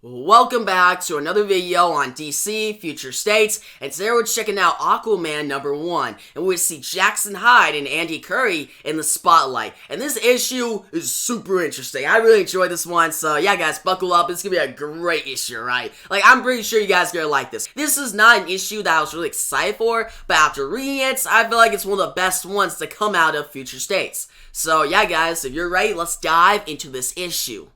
Welcome back to another video on DC, FutureState, and today we're checking out Aquaman #1, and we see Jackson Hyde and Andy Curry in the spotlight, and this issue is super interesting. I really enjoyed this one, so yeah guys, buckle up, it's gonna be a great issue, right? Like, I'm pretty sure you guys are gonna like this. This is not an issue that I was really excited for, but after reading it, I feel like it's one of the best ones to come out of FutureState. So yeah guys, if you're ready, let's dive into this issue.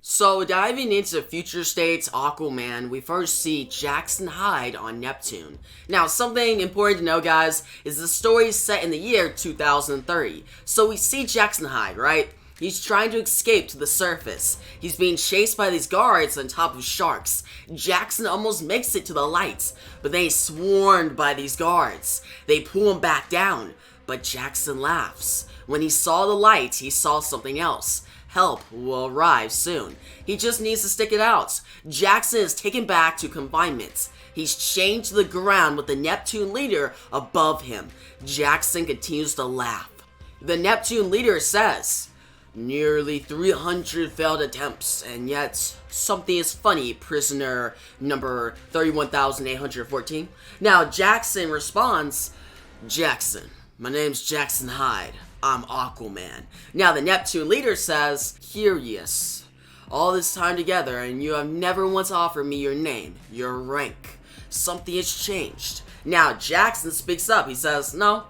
So, diving into FutureState's Aquaman, we first see Jackson Hyde on Neptune. Now, something important to know, guys, is the story is set in the year 2030. So, we see Jackson Hyde, right? He's trying to escape to the surface. He's being chased by these guards on top of sharks. Jackson almost makes it to the lights, but then he's swarmed by these guards. They pull him back down, but Jackson laughs. When he saw the light, he saw something else. Help will arrive soon. He just needs to stick it out. Jackson is taken back to confinement. He's chained to the ground with the Neptune leader above him. Jackson continues to laugh. The Neptune leader says, "Nearly 300 failed attempts, and yet something is funny, prisoner number 31,814. Now Jackson responds, "Jackson, my name's Jackson Hyde. I'm Aquaman." Now the Neptune leader says, "Curious. All this time together and you have never once offered me your name, your rank. Something has changed." Now Jackson speaks up. He says, "No,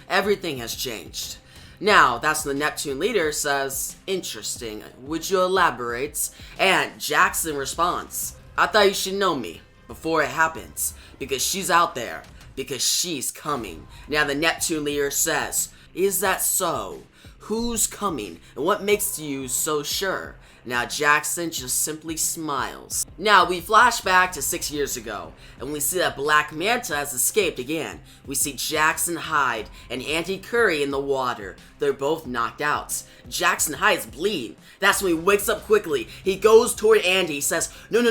everything has changed." Now that's when the Neptune leader says, "Interesting. Would you elaborate?" And Jackson responds, "I thought you should know me before it happens, because she's out there, because she's coming." Now the Neptune leader says, "Is that so? Who's coming, and what makes you so sure?" Now Jackson just simply smiles. Now we flash back to 6 years ago, and we see that Black Manta has escaped again. We see Jackson Hyde and Andy Curry in the water. They're both knocked out. Jackson Hyde's bleeding. That's when he wakes up quickly. He goes toward Andy. He says, no,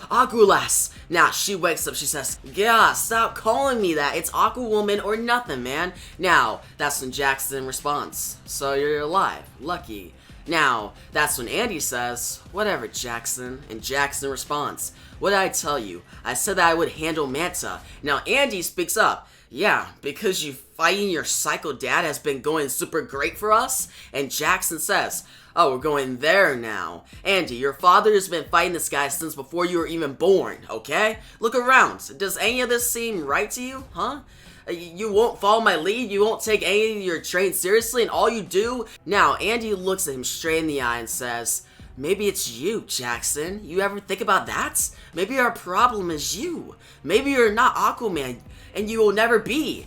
Aqualas." Now she wakes up. She says, "Yeah, stop calling me that. It's Aquawoman or nothing, man." Now that's when Jackson responds, "So you're alive. Lucky." Now, that's when Andy says, "Whatever, Jackson." And Jackson responds, "What did I tell you? I said that I would handle Manta." Now, Andy speaks up. "Yeah, because you fighting your psycho dad has been going super great for us." And Jackson says, "Oh, we're going there now. Andy, your father has been fighting this guy since before you were even born, okay? Look around. Does any of this seem right to you, huh? You won't follow my lead, you won't take any of your training seriously, and all you do." Now, Andy looks at him straight in the eye and says, "Maybe it's you, Jackson. You ever think about that? Maybe our problem is you. Maybe you're not Aquaman, and you will never be.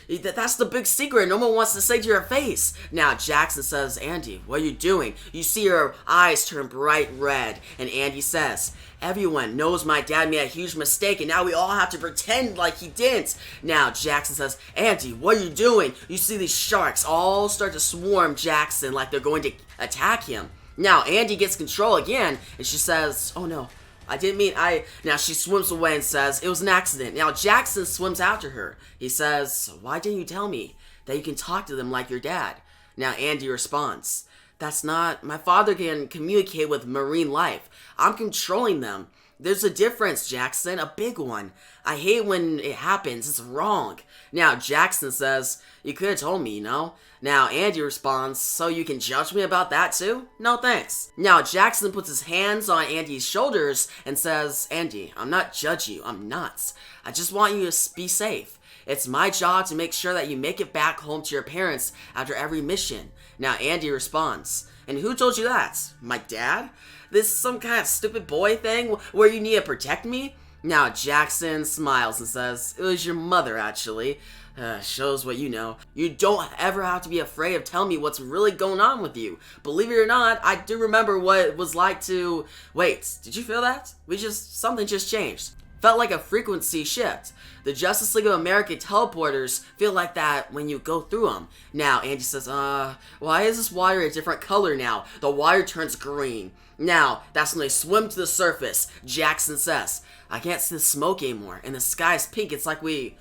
That's the big secret no one wants to say to your face." Now Jackson says, "Andy, what are you doing?" You see her eyes turn bright red, and Andy says, "Everyone knows my dad made a huge mistake, and now we all have to pretend like he didn't." Now Jackson says, "Andy, what are you doing?" You see these sharks all start to swarm Jackson like they're going to attack him. Now Andy gets control again, and she says, "Oh no, I didn't mean Now she swims away and says, "It was an accident." Now Jackson swims after her. He says, "Why didn't you tell me that you can talk to them like your dad?" Now Andy responds, "That's not, my father can communicate with marine life. I'm controlling them. There's a difference, Jackson, a big one. I hate when it happens, it's wrong." Now Jackson says, "You could have told me, you know." Now Andy responds, "So you can judge me about that too? No thanks." Now Jackson puts his hands on Andy's shoulders and says, "Andy, I'm not judging you, I'm not. I just want you to be safe. It's my job to make sure that you make it back home to your parents after every mission." Now Andy responds, "And who told you that? My dad? This is some kind of stupid boy thing where you need to protect me?" Now Jackson smiles and says, "It was your mother, actually. Shows what you know. You don't ever have to be afraid of telling me what's really going on with you. Believe it or not, I do remember what it was like to..." Wait, did you feel that? Something just changed. Felt like a frequency shift. The Justice League of America teleporters feel like that when you go through them. Now Andy says, "Why is this water a different color now?" The water turns green. Now, that's when they swim to the surface. Jackson says, "I can't see the smoke anymore, and the sky's pink. It's like we..."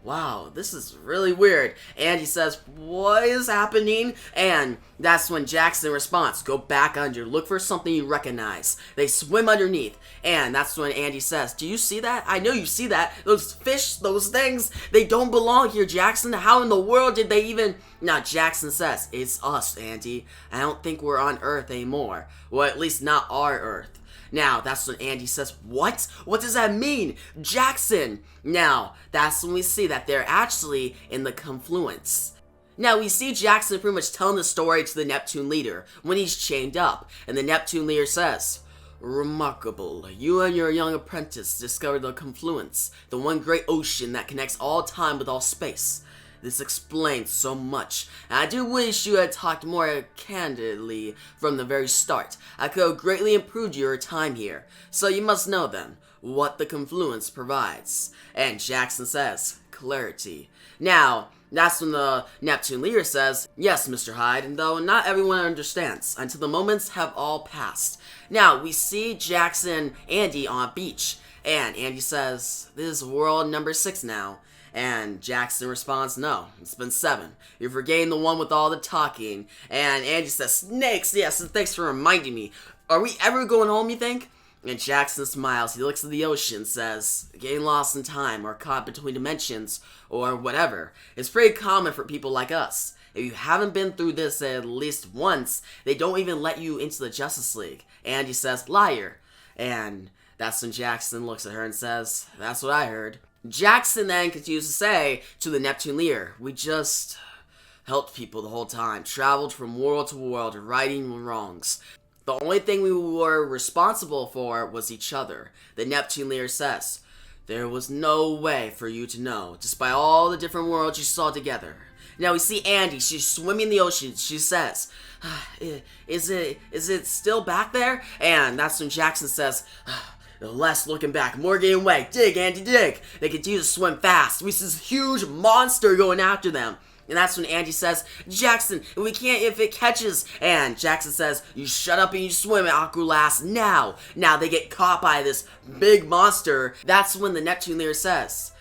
wow, this is really weird. Andy says, what is happening? And that's when Jackson responds, go back under, look for something you recognize. They swim underneath, and that's when Andy says, do you see that? I know you see that. Those fish, those things, they don't belong here, Jackson. How in the world did they even... Now, Jackson says, it's us, Andy. I don't think we're on Earth anymore. Well, at least not our Earth. Now, that's when Andy says, what? What does that mean? Jackson! Now, that's when we see that they're actually in the Confluence. Now, we see Jackson pretty much telling the story to the Neptune leader when he's chained up, and the Neptune leader says, remarkable. You and your young apprentice discovered the Confluence, the one great ocean that connects all time with all space. This explains so much, and I do wish you had talked more candidly from the very start. I could have greatly improved your time here. So you must know then, what the Confluence provides. And Jackson says, clarity. Now, that's when the Neptune leader says, yes, Mr. Hyde, and though not everyone understands, until the moments have all passed. Now, we see Jackson and Andy on a beach, and Andy says, this is world number 6 now. And Jackson responds, no, it's been 7. You're forgetting the one with all the talking. And Andy says, snakes, yes, and thanks for reminding me. Are we ever going home, you think? And Jackson smiles, he looks at the ocean, says, getting lost in time, or caught between dimensions, or whatever. It's pretty common for people like us. If you haven't been through this at least once, they don't even let you into the Justice League. Andy says, liar. And that's when Jackson looks at her and says, that's what I heard. Jackson then continues to say to the Neptune leader, we just helped people the whole time, traveled from world to world, righting wrongs. The only thing we were responsible for was each other. The Neptune leader says, there was no way for you to know, despite all the different worlds you saw together. Now we see Andy, she's swimming in the ocean, she says, is it still back there? And that's when Jackson says, less looking back, more getting away. Dig, Andy, dig. They continue to swim fast. We see this huge monster going after them. And that's when Andy says, Jackson, we can't if it catches. And Jackson says, you shut up and you swim, Aquaman, now. Now they get caught by this big monster. That's when the Neptune leader says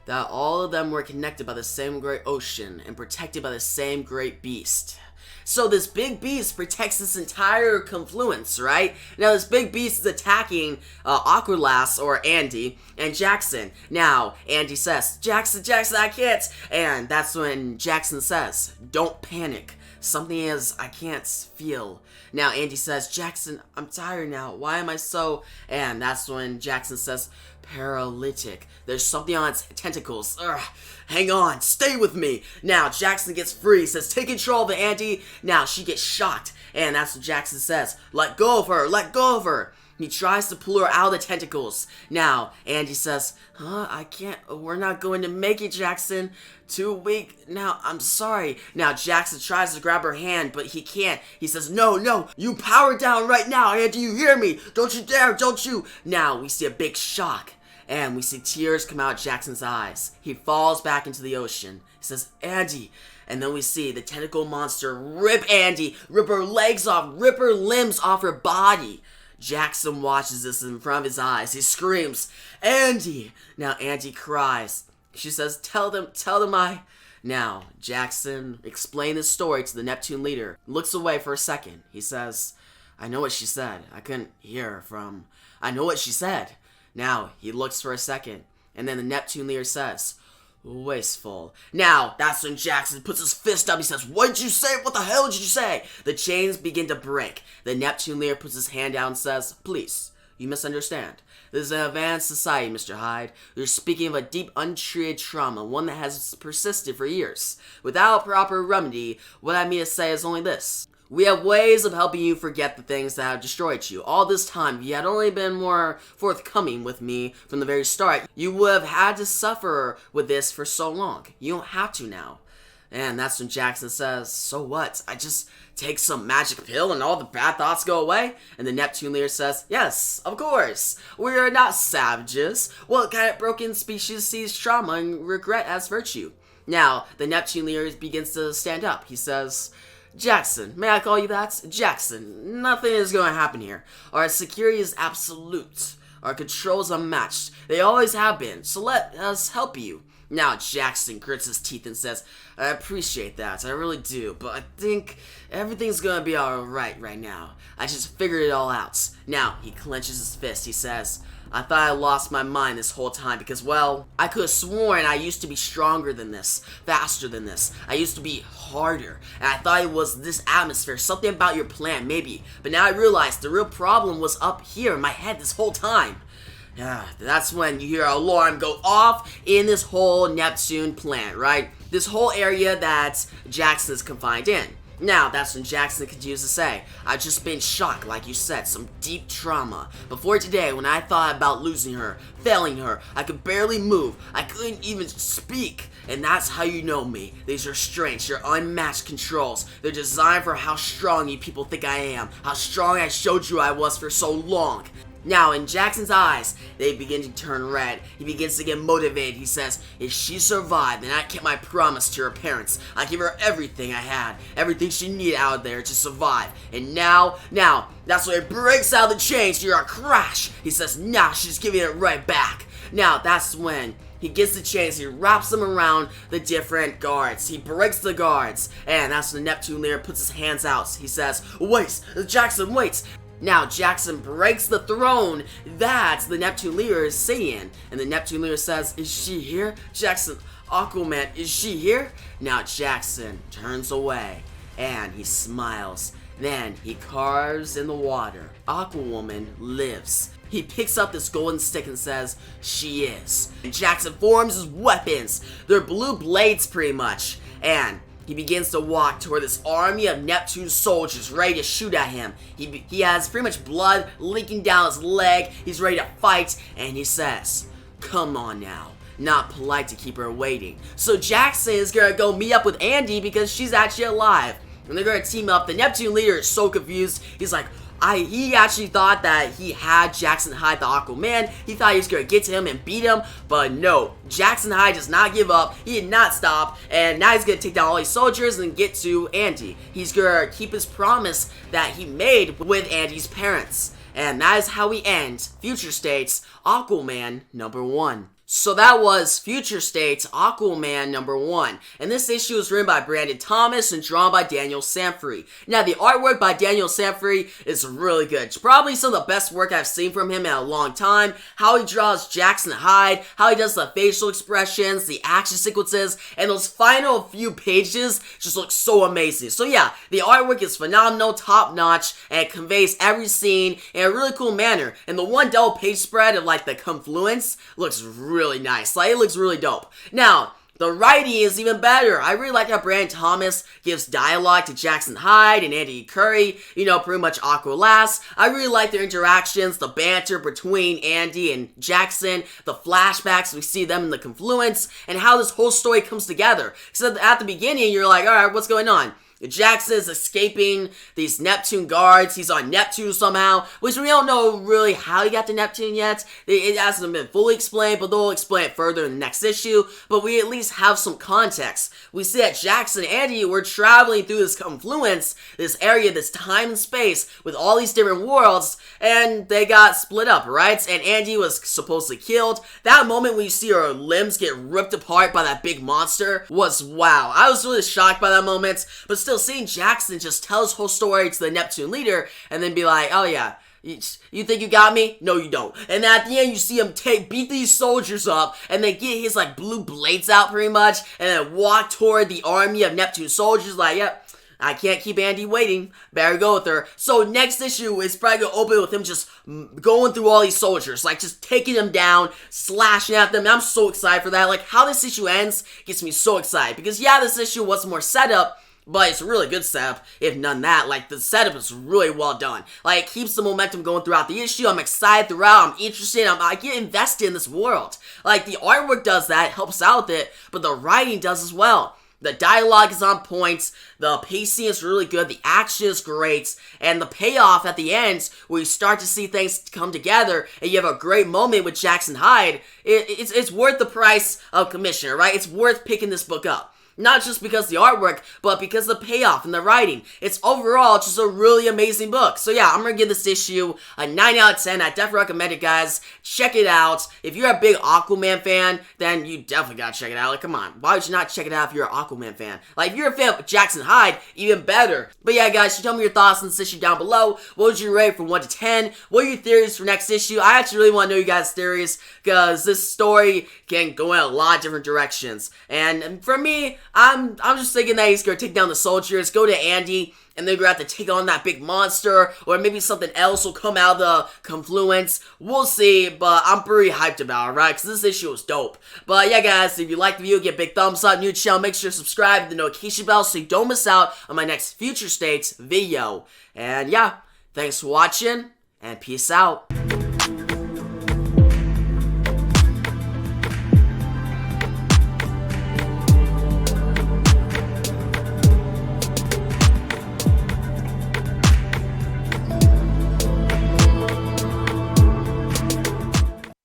that all of them were connected by the same great ocean and protected by the same great beast. So this big beast protects this entire Confluence, right? Now this big beast is attacking Aquaman, or Andy, and Jackson. Now, Andy says, Jackson, I can't. And that's when Jackson says, don't panic. Something is, I can't feel. Now Andy says, Jackson, I'm tired now. Why am I so... And that's when Jackson says, paralytic. There's something on its tentacles. Ugh. Hang on, stay with me. Now Jackson gets free, says take control of it, Andy. Now she gets shocked, and that's what Jackson says. Let go of her, let go of her. He tries to pull her out of the tentacles. Now Andy says, I can't, we're not going to make it, Jackson. Too weak. Now, I'm sorry. Now Jackson tries to grab her hand, but he can't. He says, no, you power down right now, Andy, you hear me? Don't you dare, don't you? Now we see a big shock. And we see tears come out of Jackson's eyes. He falls back into the ocean. He says, Andy. And then we see the tentacle monster rip Andy, rip her legs off, rip her limbs off her body. Jackson watches this in front of his eyes. He screams, Andy. Now Andy cries. She says, tell them I... Now, Jackson explained this story to the Neptune leader. Looks away for a second. He says, I know what she said. I couldn't hear her from... I know what she said. Now, he looks for a second, and then the Neptune leader says, wasteful. Now, that's when Jackson puts his fist up. He says, what did you say? What the hell did you say? The chains begin to break. The Neptune leader puts his hand down and says, please, you misunderstand. This is an advanced society, Mr. Hyde. You're speaking of a deep, untreated trauma, one that has persisted for years. Without proper remedy, what I mean to say is only this. We have ways of helping you forget the things that have destroyed you. All this time, if you had only been more forthcoming with me from the very start, you would have had to suffer with this for so long. You don't have to now. And that's when Jackson says, so what? I just take some magic pill and all the bad thoughts go away? And the Neptune leader says, yes, of course. We are not savages. What kind of broken species sees trauma and regret as virtue? Now, the Neptune leader begins to stand up. He says, Jackson, may I call you that? Jackson, nothing is going to happen here. Our security is absolute. Our control is unmatched. They always have been, so let us help you. Now Jackson grits his teeth and says, I appreciate that, I really do, but I think everything's gonna be alright right now. I just figured it all out. Now, he clenches his fist, he says, I thought I lost my mind this whole time because, well, I could have sworn I used to be stronger than this, faster than this. I used to be harder, and I thought it was this atmosphere, something about your plan, maybe. But now I realized the real problem was up here in my head this whole time. Yeah, that's when you hear an alarm go off in this whole Neptune planet, right? This whole area that Jackson is confined in. Now, that's when Jackson continues to say, I've just been shocked, like you said, some deep trauma. Before today, when I thought about losing her, failing her, I could barely move, I couldn't even speak. And that's how you know me. These are strengths, your unmatched controls. They're designed for how strong you people think I am, how strong I showed you I was for so long. Now, in Jackson's eyes, they begin to turn red. He begins to get motivated. He says, if she survived, then I kept my promise to her parents. I gave her everything I had, everything she needed out there to survive. And now, that's when it breaks out of the chains. You hear a crash. He says, now she's giving it right back. Now, that's when he gets the chains, he wraps them around the different guards. He breaks the guards. And that's when the Neptune leader puts his hands out. He says, wait, Jackson, wait. Now, Jackson breaks the throne that the Neptune leader is sitting in. And the Neptune leader says, is she here? Jackson, Aquaman, is she here? Now, Jackson turns away and he smiles. Then he carves in the water. Aquawoman lives. He picks up this golden stick and says, she is. And Jackson forms his weapons. They're blue blades pretty much. And he begins to walk toward this army of Neptune soldiers ready to shoot at him. He has pretty much blood leaking down his leg. He's ready to fight, and he says, come on now. Not polite to keep her waiting. So Jackson is gonna go meet up with Andy because she's actually alive. And they're gonna team up. The Neptune leader is so confused. He's like, he actually thought that he had Jackson Hyde the Aquaman. He thought he was going to get to him and beat him, but no. Jackson Hyde does not give up. He did not stop, and now he's going to take down all these soldiers and get to Andy. He's going to keep his promise that he made with Andy's parents. And that is how we end FutureState's Aquaman #1. So that was FutureState's Aquaman #1, and this issue was written by Brandon Thomas and drawn by Daniel Sanfrey. Now, the artwork by Daniel Sanfrey is really good. It's probably some of the best work I've seen from him in a long time. How he draws Jackson Hyde, how he does the facial expressions, the action sequences, and those final few pages just look so amazing. So yeah, the artwork is phenomenal, top-notch, and it conveys every scene in a really cool manner. And the one double page spread of like the Confluence looks really nice. Like, it looks really dope. Now, the writing is even better. I really like how Brandon Thomas gives dialogue to Jackson Hyde and Andy Curry, you know, pretty much Aqualass. I really like their interactions, the banter between Andy and Jackson, the flashbacks, we see them in the Confluence, and how this whole story comes together. Because at the beginning, you're like, alright, what's going on? Jackson is escaping these Neptune guards. He's on Neptune somehow, which we don't know really how he got to Neptune yet. It hasn't been fully explained, but they'll explain it further in the next issue. But we at least have some context. We see that Jackson and Andy were traveling through this Confluence, this area, this time and space, with all these different worlds, and they got split up, right? And Andy was supposedly killed. That moment when you see her limbs get ripped apart by that big monster was wow. I was really shocked by that moment, but still, seeing Jackson just tell his whole story to the Neptune leader and then be like, oh yeah, you think you got me? No, you don't. And at the end, you see him beat these soldiers up and then get his like blue blades out pretty much and then walk toward the army of Neptune soldiers like, yep, I can't keep Andy waiting. Better go with her. So next issue is probably going to open with him just going through all these soldiers. Like just taking them down, slashing at them. And I'm so excited for that. Like how this issue ends gets me so excited. Because yeah, this issue was more setup, but it's a really good setup, if none that. Like, the setup is really well done. Like, it keeps the momentum going throughout the issue. I'm excited throughout. I'm interested. I get invested in this world. Like, the artwork does that, helps out with it, but the writing does as well. The dialogue is on point, the pacing is really good, the action is great, and the payoff at the end, where you start to see things come together, and you have a great moment with Jackson Hyde, it's worth the price of commission, right? It's worth picking this book up. Not just because of the artwork, but because of the payoff and the writing. It's overall just a really amazing book. So yeah, I'm gonna give this issue a 9 out of 10. I definitely recommend it, guys. Check it out. If you're a big Aquaman fan, then you definitely gotta check it out. Like, come on, why would you not check it out if you're an Aquaman fan? Like, if you're a fan of Jackson Hyde, even better. But yeah, guys, you tell me your thoughts on this issue down below. What would you rate from 1 to 10? What are your theories for next issue? I actually really want to know you guys' theories, because this story can go in a lot of different directions. And for me, I'm just thinking that he's gonna take down the soldiers, go to Andy, and they're gonna have to take on that big monster, or maybe something else will come out of the Confluence. We'll see, but I'm pretty hyped about it, right? Because this issue was dope. But yeah, guys, if you like the video, give a big thumbs up. New to the channel, make sure to subscribe to the notification bell so you don't miss out on my next Future States video. And yeah, thanks for watching, and peace out.